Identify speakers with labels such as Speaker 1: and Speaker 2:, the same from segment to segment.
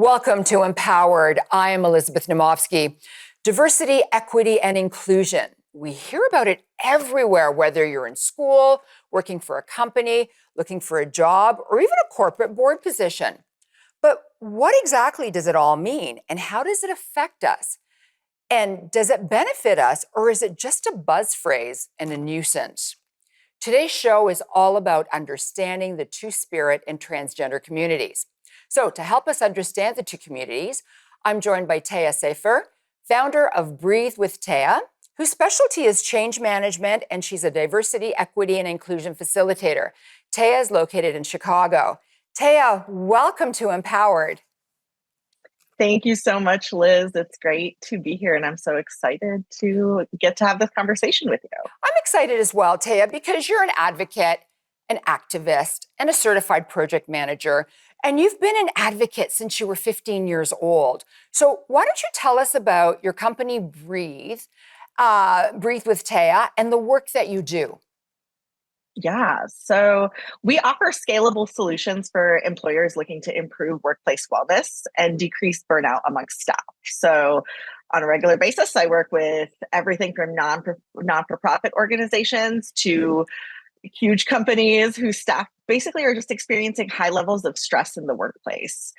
Speaker 1: Welcome to Empowered. I am Elizabeth Naumovski. Diversity, equity, and inclusion. We hear about it everywhere, whether you're in school, working for a company, looking for a job, or even a corporate board position. But what exactly does it all mean, and how does it affect us? And does it benefit us, or is it just a buzz phrase and a nuisance? Today's show is all about understanding the two-spirit in transgender communities. So to help us understand the two communities, I'm joined by Tea Sefer, founder of Breathe with Tea, whose specialty is change management, and she's a diversity, equity, and inclusion facilitator. Tea is located in Chicago. Tea, welcome to Empowered.
Speaker 2: Thank you so much, Liz. It's great to be here, and I'm so excited to get to have this conversation with you.
Speaker 1: I'm excited as well, Tea, because you're an advocate, an activist, and a certified project manager. And you've been an advocate since you were 15 years old. So why don't you tell us about your company, Breathe with Tea, and the work that you do?
Speaker 2: Yeah, so we offer scalable solutions for employers looking to improve workplace wellness and decrease burnout amongst staff. So on a regular basis, I work with everything from non-for-profit organizations to huge companies whose staff basically are just experiencing high levels of stress in the workplace.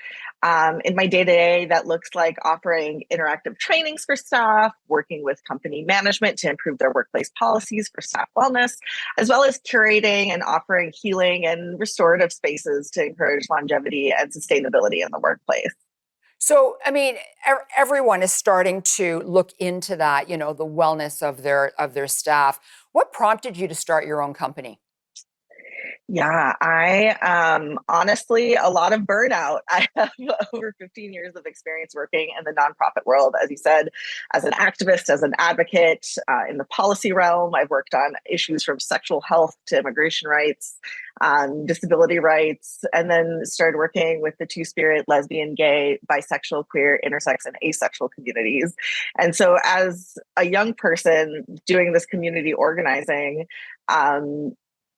Speaker 2: In my day-to-day, that looks like offering interactive trainings for staff, working with company management to improve their workplace policies for staff wellness, as well as curating and offering healing and restorative spaces to encourage longevity and sustainability in the workplace.
Speaker 1: So, I mean, everyone is starting to look into that, the wellness of their staff. What prompted you to start your own company?
Speaker 2: Yeah, I honestly, a lot of burnout. I have over 15 years of experience working in the nonprofit world, as you said, as an activist, as an advocate in the policy realm. I've worked on issues from sexual health to immigration rights, disability rights, and then started working with the two-spirit, lesbian, gay, bisexual, queer, intersex, and asexual communities. And so as a young person doing this community organizing,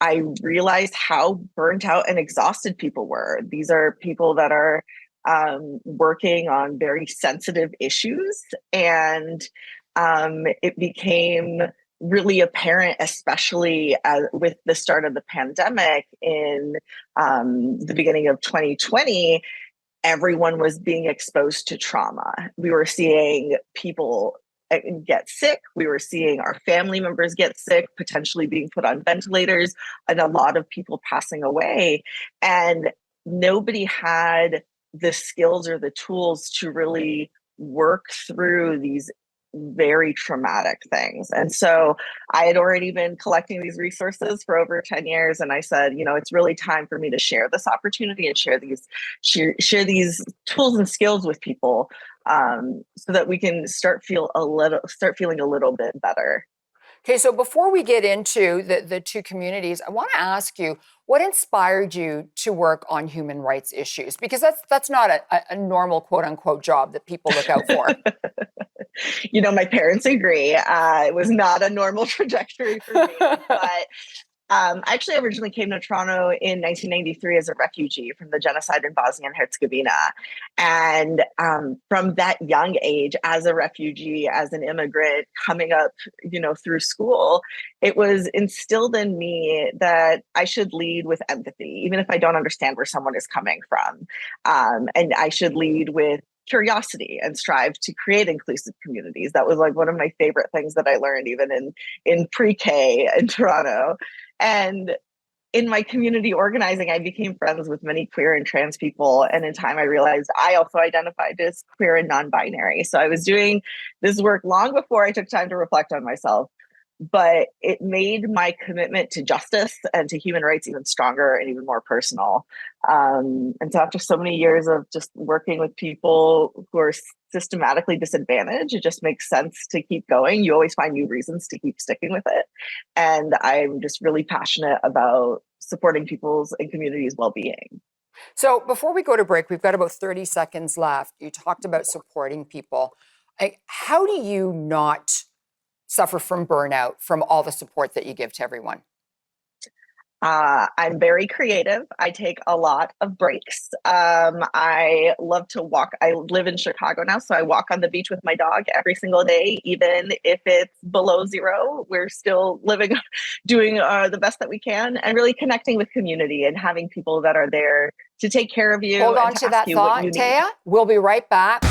Speaker 2: I realized how burnt out and exhausted people were. These are people that are working on very sensitive issues. And it became really apparent, especially with the start of the pandemic in the beginning of 2020, everyone was being exposed to trauma. We were seeing people get sick. We were seeing our family members get sick, potentially being put on ventilators, and a lot of people passing away. And nobody had the skills or the tools to really work through these very traumatic things. And so I had already been collecting these resources for over 10 years. And I said, it's really time for me to share this opportunity and share these tools and skills with people, so that we can start feeling a little bit better.
Speaker 1: Okay, so before we get into the two communities, I want to ask you, what inspired you to work on human rights issues? Because that's not a normal quote unquote job that people look out for.
Speaker 2: My parents agree. It was not a normal trajectory for me, but I actually originally came to Toronto in 1993 as a refugee from the genocide in Bosnia and Herzegovina. And from that young age, as a refugee, as an immigrant, coming up, through school, it was instilled in me that I should lead with empathy, even if I don't understand where someone is coming from. And I should lead with curiosity and strive to create inclusive communities. That was like one of my favorite things that I learned even in pre-K in Toronto. And in my community organizing, I became friends with many queer and trans people. And in time, I realized I also identified as queer and non-binary. So I was doing this work long before I took time to reflect on myself. But it made my commitment to justice and to human rights even stronger and even more personal. And so after so many years of just working with people who are systematically disadvantaged, it just makes sense to keep going. You always find new reasons to keep sticking with it. And I'm just really passionate about supporting people's and communities' well-being.
Speaker 1: So before we go to break, we've got about 30 seconds left. You talked about supporting people. How do you not suffer from burnout from all the support that you give to everyone?
Speaker 2: I'm very creative. I take a lot of breaks. I love to walk. I live in Chicago now, so I walk on the beach with my dog every single day, even if it's below zero. We're still living, doing the best that we can, and really connecting with community and having people that are there to take care of you
Speaker 1: Hold
Speaker 2: and
Speaker 1: on
Speaker 2: to
Speaker 1: to
Speaker 2: ask
Speaker 1: that
Speaker 2: you what you
Speaker 1: thought,
Speaker 2: need.
Speaker 1: Taya. We'll be right back.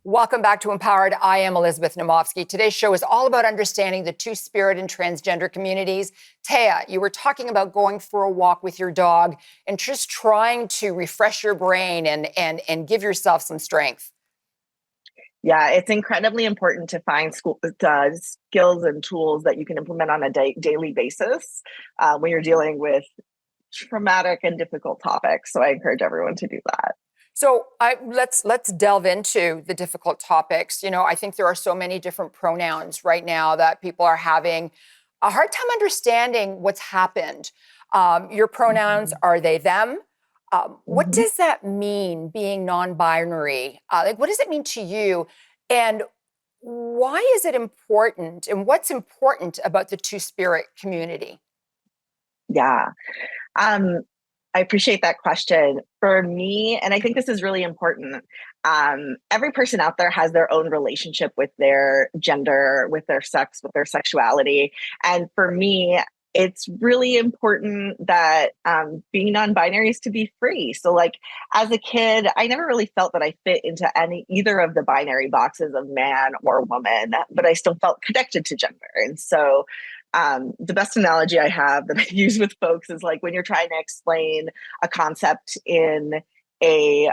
Speaker 1: Welcome back to Empowered. I am Elizabeth Naumovski. Today's show is all about understanding the two-spirit and transgender communities. Taya, you were talking about going for a walk with your dog and just trying to refresh your brain and give yourself some strength.
Speaker 2: Yeah, it's incredibly important to find skills and tools that you can implement on a daily basis when you're dealing with traumatic and difficult topics. So I encourage everyone to do that.
Speaker 1: So let's delve into the difficult topics. You know, I think there are so many different pronouns right now that people are having a hard time understanding what's happened. Your pronouns, are they them? What
Speaker 2: Mm-hmm.
Speaker 1: does that mean, being non-binary? Like, what does it mean to you? And why is it important? And what's important about the two-spirit community?
Speaker 2: Yeah. Um, I appreciate that question. For me, and I think this is really important, every person out there has their own relationship with their gender, with their sex, with their sexuality. And for me, it's really important that being non-binary is to be free. So, like as a kid, I never really felt that I fit into either of the binary boxes of man or woman, but I still felt connected to gender. And so, the best analogy I have that I use with folks is like when you're trying to explain a concept in a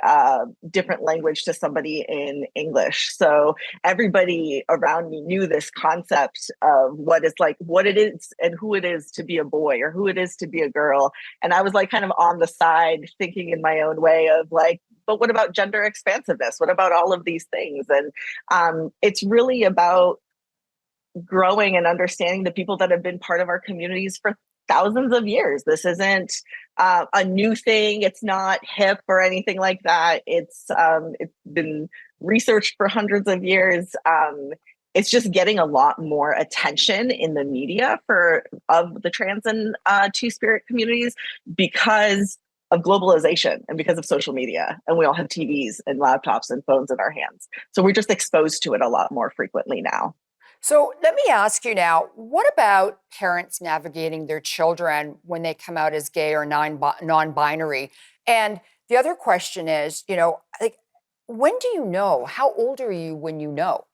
Speaker 2: different language to somebody in English. So everybody around me knew this concept of what it is and who it is to be a boy or who it is to be a girl. And I was like kind of on the side thinking in my own way of like, but what about gender expansiveness? What about all of these things? And it's really about growing and understanding the people that have been part of our communities for thousands of years. This isn't a new thing. It's not hip or anything like that. It's been researched for hundreds of years. It's just getting a lot more attention in the media of the trans and two-spirit communities because of globalization and because of social media. And we all have TVs and laptops and phones in our hands. So we're just exposed to it a lot more frequently now.
Speaker 1: So let me ask you now, what about parents navigating their children when they come out as gay or non-binary? And the other question is, you know, like, when do you know? How old are you when you know?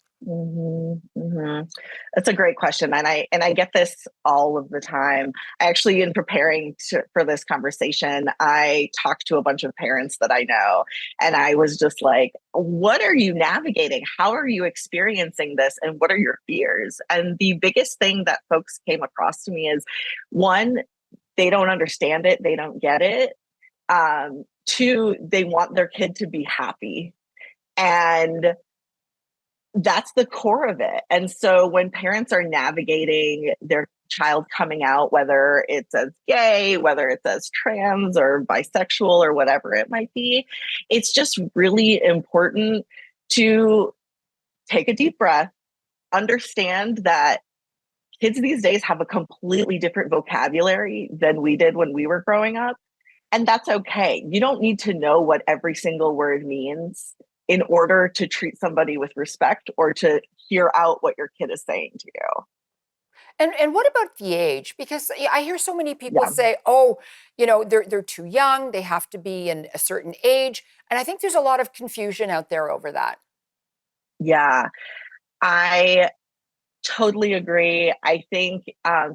Speaker 2: That's a great question, and I get this all of the time. I actually, in preparing for this conversation, I talked to a bunch of parents that I know, and I was just like, "What are you navigating? How are you experiencing this? And what are your fears?" And the biggest thing that folks came across to me is, one, they don't understand it, they don't get it. Two, they want their kid to be happy, and that's the core of it. And so when parents are navigating their child coming out, whether it's as gay, whether it's as trans or bisexual or whatever it might be, it's just really important to take a deep breath, understand that kids these days have a completely different vocabulary than we did when we were growing up. And that's okay. You don't need to know what every single word means in order to treat somebody with respect or to hear out what your kid is saying to you.
Speaker 1: And what about the age? Because I hear so many people
Speaker 2: Yeah.
Speaker 1: say, "Oh, you know, they're too young. They have to be in a certain age." And I think there's a lot of confusion out there over that.
Speaker 2: Yeah. I totally agree. I think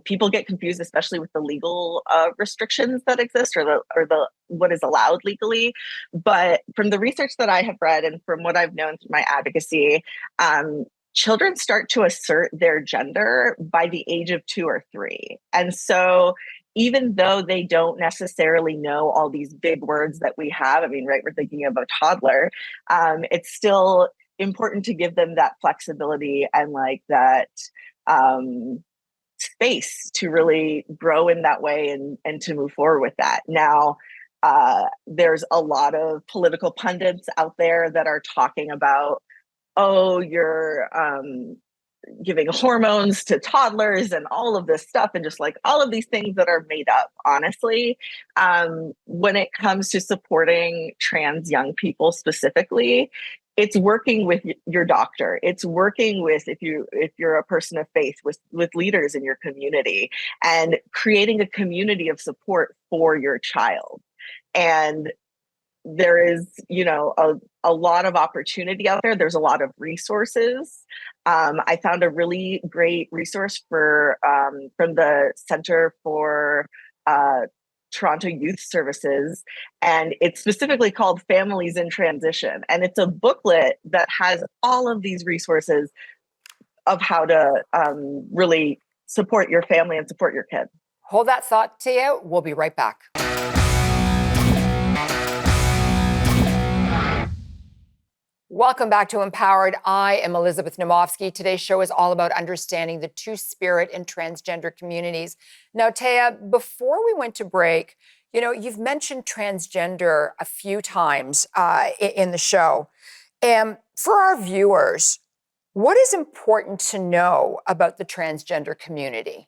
Speaker 2: people get confused, especially with the legal restrictions that exist, or the what is allowed legally. But from the research that I have read, and from what I've known through my advocacy, children start to assert their gender by the age of 2 or 3, and so. Even though they don't necessarily know all these big words that we have, I mean, right, we're thinking of a toddler, it's still important to give them that flexibility and like that um, space to really grow in that way and to move forward with that. Now, there's a lot of political pundits out there that are talking about, oh, you're giving hormones to toddlers and all of this stuff, and just like all of these things that are made up, honestly. When it comes to supporting trans young people specifically, it's working with your doctor. It's working with, if you're a person of faith, with leaders in your community, and creating a community of support for your child. And there is, a lot of opportunity out there. There's a lot of resources. I found a really great resource from the Center for Toronto Youth Services, and it's specifically called Families in Transition. And it's a booklet that has all of these resources of how to really support your family and support your kid.
Speaker 1: Hold that thought, Tia. We'll be right back. Welcome back to Empowered. I am Elizabeth Naumovski. Today's show is all about understanding the two-spirit in transgender communities. Now, Tia, before we went to break, you've mentioned transgender a few times in the show. And for our viewers, what is important to know about the transgender community?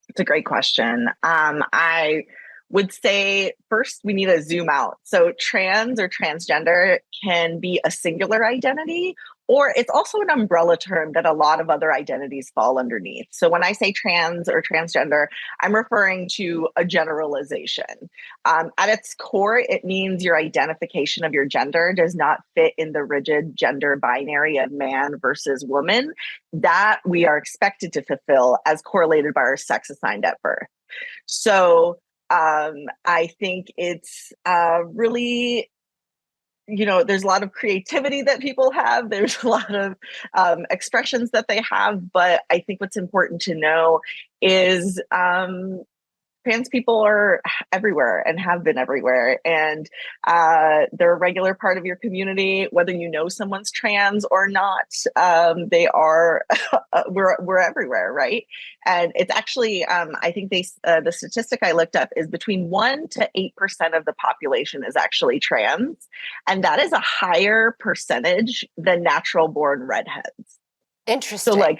Speaker 2: It's a great question. I would say first we need to zoom out. So trans or transgender can be a singular identity, or it's also an umbrella term that a lot of other identities fall underneath. So when I say trans or transgender, I'm referring to a generalization. At its core, it means your identification of your gender does not fit in the rigid gender binary of man versus woman that we are expected to fulfill as correlated by our sex assigned at birth. So I think it's really, there's a lot of creativity that people have. There's a lot of expressions that they have. But I think what's important to know is trans people are everywhere and have been everywhere. And they're a regular part of your community, whether you know someone's trans or not. They are, we're everywhere, right? And it's actually, I think the statistic I looked up is between 1% to 8% of the population is actually trans. And that is a higher percentage than natural born redheads.
Speaker 1: Interesting.
Speaker 2: So like,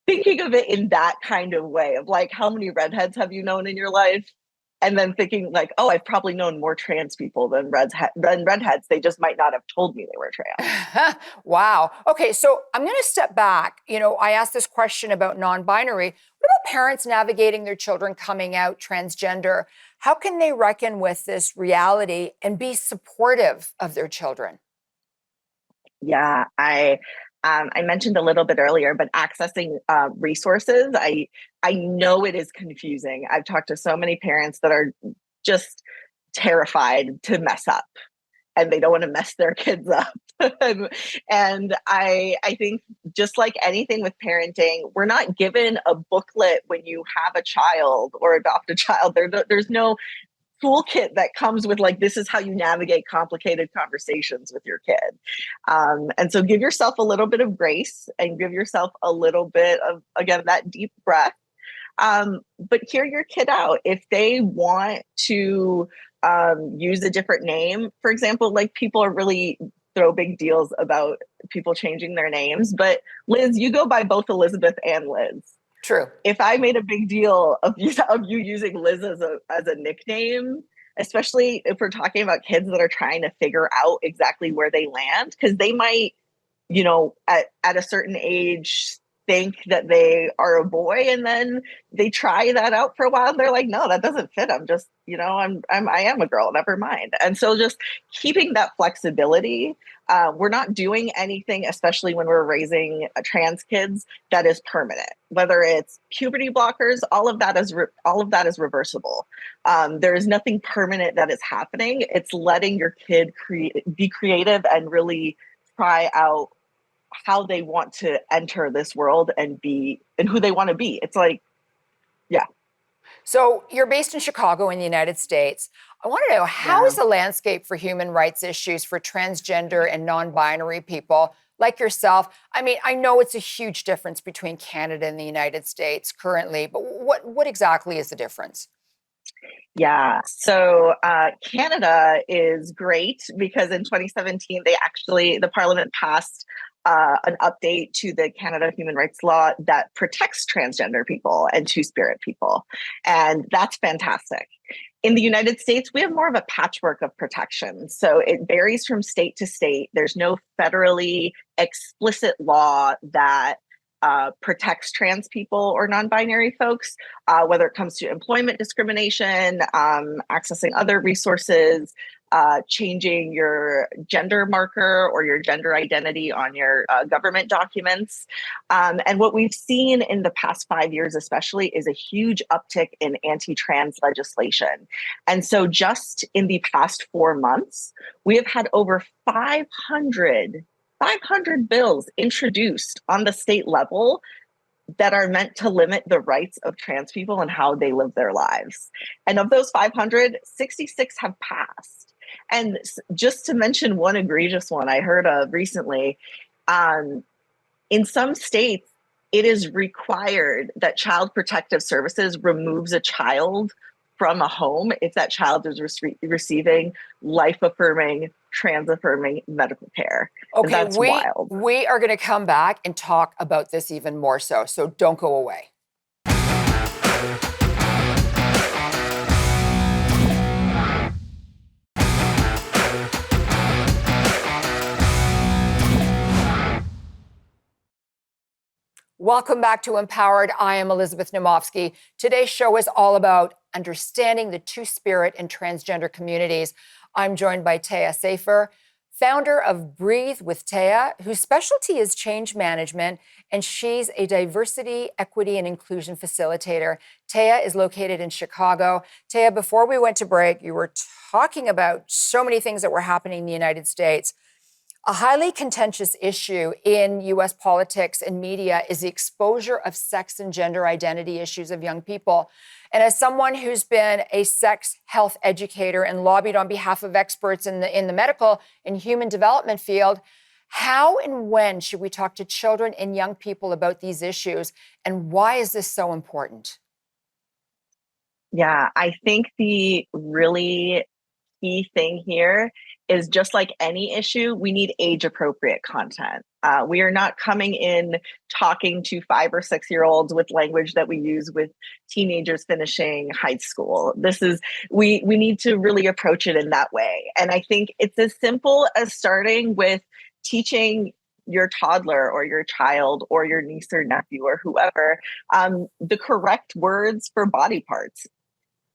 Speaker 2: thinking of it in that kind of way of like, how many redheads have you known in your life? And then thinking like, oh, I've probably known more trans people than redheads. They just might not have told me they were trans.
Speaker 1: Wow. Okay, so I'm going to step back. I asked this question about non-binary. What about parents navigating their children coming out transgender? How can they reckon with this reality and be supportive of their children?
Speaker 2: Yeah, I mentioned a little bit earlier, but accessing resources, I know it is confusing. I've talked to so many parents that are just terrified to mess up, and they don't want to mess their kids up. And I think just like anything with parenting, we're not given a booklet when you have a child or adopt a child. There's no toolkit that comes with like, this is how you navigate complicated conversations with your kid. And so give yourself a little bit of grace and give yourself a little bit of, again, that deep breath. But hear your kid out. If they want to use a different name, for example, like people are really throw big deals about people changing their names. But Liz, you go by both Elizabeth and Liz.
Speaker 1: True.
Speaker 2: If I made a big deal of you using Liz as a nickname, especially if we're talking about kids that are trying to figure out exactly where they land, because they might, at a certain age think that they are a boy, and then they try that out for a while and they're like, no, that doesn't fit. I'm just, I am a girl, never mind. And so just keeping that flexibility. We're not doing anything, especially when we're raising trans kids, that is permanent. Whether it's puberty blockers, all of that is reversible. There is nothing permanent that is happening. It's letting your kid be creative and really try out how they want to enter this world and be and who they want to be. It's like, yeah.
Speaker 1: So you're based in Chicago in the United States. I want to know, how is the landscape for human rights issues for transgender and non-binary people like yourself? I mean, I know it's a huge difference between Canada and the United States currently, but what exactly is the difference?
Speaker 2: Yeah, so Canada is great because in 2017, the parliament passed an update to the Canada human rights law that protects transgender people and two-spirit people. And that's fantastic. In the United States, we have more of a patchwork of protection. So it varies from state to state. There's no federally explicit law that protects trans people or non-binary folks, whether it comes to employment discrimination, accessing other resources, changing your gender marker or your gender identity on your government documents. And what we've seen in the past 5 years, especially, is a huge uptick in anti-trans legislation. And so just in the past 4 months, we have had over 500 bills introduced on the state level that are meant to limit the rights of trans people and how they live their lives. And of those 500, 66 have passed. And just to mention one egregious one I heard of recently, in some states, it is required that Child Protective Services removes a child from a home if that child is receiving life-affirming, trans-affirming medical care.
Speaker 1: Okay,
Speaker 2: that's wild.
Speaker 1: We are going to come back and talk about this even more so don't go away. Welcome back to Empowered. I am Elizabeth Naumovski. Today's show is all about understanding the two-spirit and transgender communities. I'm joined by Tea Sefer, founder of Breathe with Tea, whose specialty is change management, and she's a diversity, equity, and inclusion facilitator. Tea is located in Chicago. Tea, before we went to break, you were talking about so many things that were happening in the United States. A highly contentious issue in U.S. politics and media is the exposure of sex and gender identity issues of young people. And as someone who's been a sex health educator and lobbied on behalf of experts in the medical and human development field, how and when should we talk to children and young people about these issues? And why is this so important?
Speaker 2: Yeah, I think the really key thing here is, just like any issue, we need age-appropriate content. We are not coming in talking to 5 or 6-year-olds with language that we use with teenagers finishing high school. We need to really approach it in that way. And I think it's as simple as starting with teaching your toddler or your child or your niece or nephew or whoever the correct words for body parts.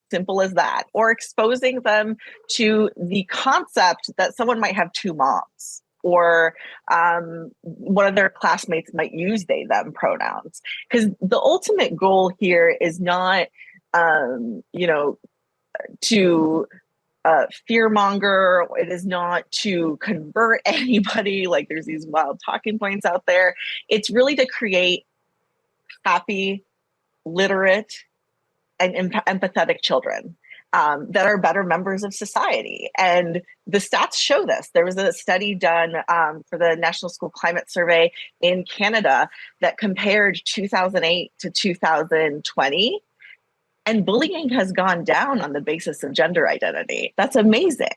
Speaker 2: Simple as that. Or exposing them to the concept that someone might have 2 moms, or one of their classmates might use they, them pronouns. Because the ultimate goal here is not, to fearmonger. It is not to convert anybody. Like, there's these wild talking points out there. It's really to create happy, literate, and empathetic children that are better members of society. And the stats show this. There was a study done for the National School Climate Survey in Canada that compared 2008 to 2020, and bullying has gone down on the basis of gender identity. That's amazing.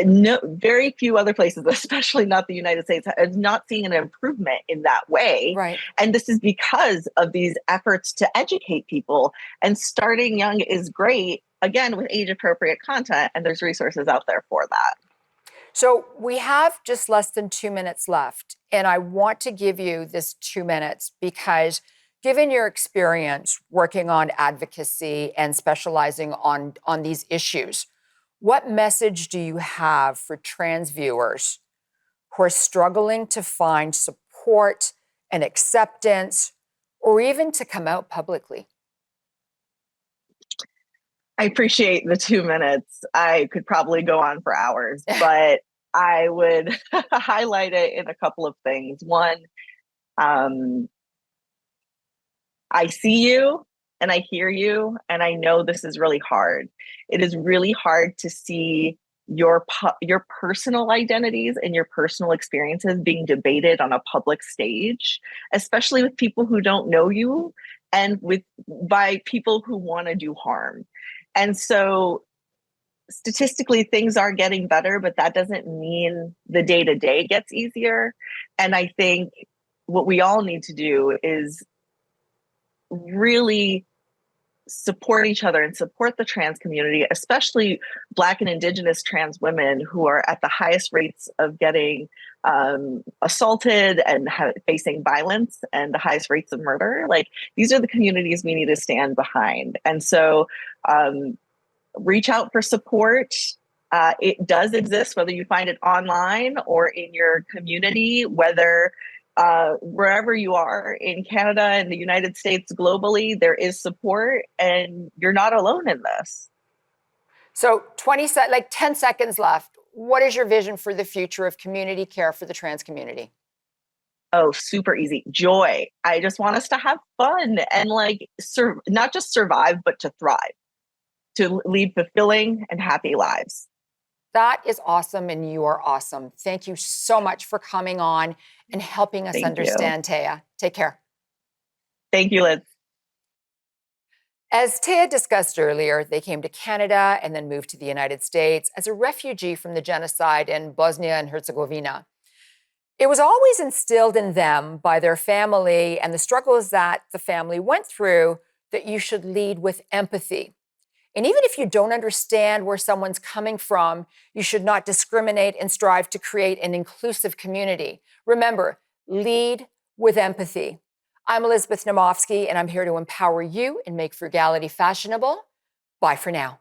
Speaker 2: No, very few other places, especially not the United States, have not seen an improvement in that way.
Speaker 1: Right.
Speaker 2: And this is because of these efforts to educate people. And starting young is great, again, with age-appropriate content, and there's resources out there for that.
Speaker 1: So we have just less than 2 minutes left, and I want to give you this 2 minutes because, given your experience working on advocacy and specializing on these issues, what message do you have for trans viewers who are struggling to find support and acceptance, or even to come out publicly?
Speaker 2: I appreciate the 2 minutes. I could probably go on for hours, but I would highlight it in a couple of things. One, I see you and I hear you, and I know this is really hard. It is really hard to see your personal identities and your personal experiences being debated on a public stage, especially with people who don't know you and by people who want to do harm. And so statistically things are getting better, but that doesn't mean the day to day gets easier. And I think what we all need to do is really support each other and support the trans community, especially Black and Indigenous trans women who are at the highest rates of getting assaulted and facing violence and the highest rates of murder. Like, these are the communities we need to stand behind. And so reach out for support. It does exist, whether you find it online or in your community, whether wherever you are in Canada and the United States, globally, there is support, and you're not alone in this.
Speaker 1: So 10 seconds left. What is your vision for the future of community care for the trans community?
Speaker 2: Oh, super easy. Joy. I just want us to have fun and not just survive, but to thrive, to lead fulfilling and happy lives.
Speaker 1: That is awesome, and you are awesome. Thank you so much for coming on and helping us understand, Tea. Take care.
Speaker 2: Thank you, Liz.
Speaker 1: As Tea discussed earlier, they came to Canada and then moved to the United States as a refugee from the genocide in Bosnia and Herzegovina. It was always instilled in them by their family and the struggles that the family went through that you should lead with empathy. And even if you don't understand where someone's coming from, you should not discriminate and strive to create an inclusive community. Remember, lead with empathy. I'm Elizabeth Naumovski, and I'm here to empower you and make frugality fashionable. Bye for now.